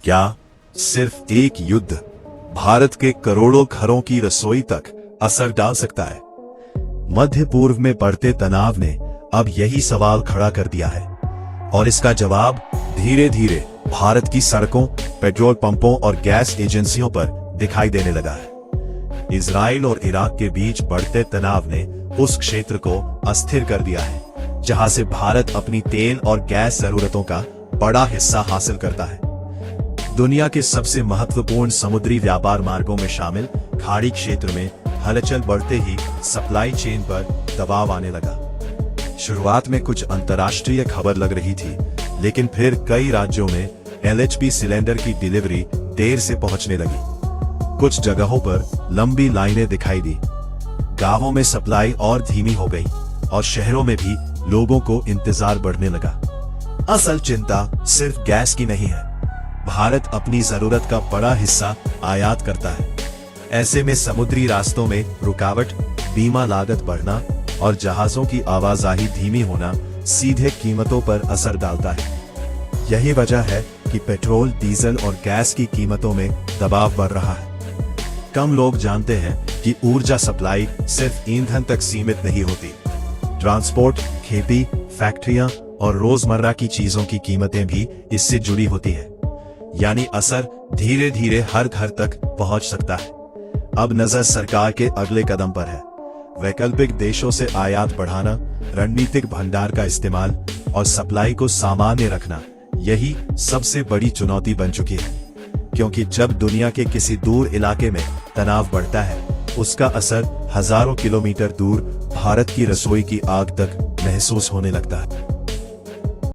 क्या सिर्फ एक युद्ध भारत के करोड़ों घरों की रसोई तक असर डाल सकता है? मध्य पूर्व में बढ़ते तनाव ने अब यही सवाल खड़ा कर दिया है और इसका जवाब धीरे धीरे भारत की सड़कों, पेट्रोल पंपों और गैस एजेंसियों पर दिखाई देने लगा है। इजराइल और इराक के बीच बढ़ते तनाव ने उस क्षेत्र को अस्थिर कर दिया है जहां से भारत अपनी तेल और गैस जरूरतों का बड़ा हिस्सा हासिल करता है। दुनिया के सबसे महत्वपूर्ण समुद्री व्यापार मार्गों में शामिल खाड़ी क्षेत्र में हलचल बढ़ते ही सप्लाई चेन पर दबाव आने लगा। शुरुआत में कुछ अंतर्राष्ट्रीय खबर लग रही थी, लेकिन फिर कई राज्यों में एलएचपी सिलेंडर की डिलीवरी देर से पहुंचने लगी। कुछ जगहों पर लंबी लाइनें दिखाई दी, गांवों में सप्लाई और धीमी हो गई और शहरों में भी लोगों को इंतजार बढ़ने लगा। असल चिंता सिर्फ गैस की नहीं है। भारत अपनी जरूरत का बड़ा हिस्सा आयात करता है। ऐसे में समुद्री रास्तों में रुकावट, बीमा लागत बढ़ना और जहाजों की आवाजाही धीमी होना सीधे कीमतों पर असर डालता है। यही वजह है कि पेट्रोल, डीजल और गैस की कीमतों में दबाव बढ़ रहा है। कम लोग जानते हैं कि ऊर्जा सप्लाई सिर्फ ईंधन तक सीमित नहीं होती। ट्रांसपोर्ट, खेती, फैक्ट्रियां और रोजमर्रा की चीजों की कीमतें भी इससे जुड़ी होती है। यानी असर धीरे धीरे हर घर तक पहुंच सकता है। अब नजर सरकार के अगले कदम पर है। वैकल्पिक देशों से आयात बढ़ाना, रणनीतिक भंडार का इस्तेमाल और सप्लाई को सामान्य रखना, यही सबसे बड़ी चुनौती बन चुकी है। क्योंकि जब दुनिया के किसी दूर इलाके में तनाव बढ़ता है, उसका असर हजारों किलोमीटर दूर भारत की रसोई की आग तक महसूस होने लगता है।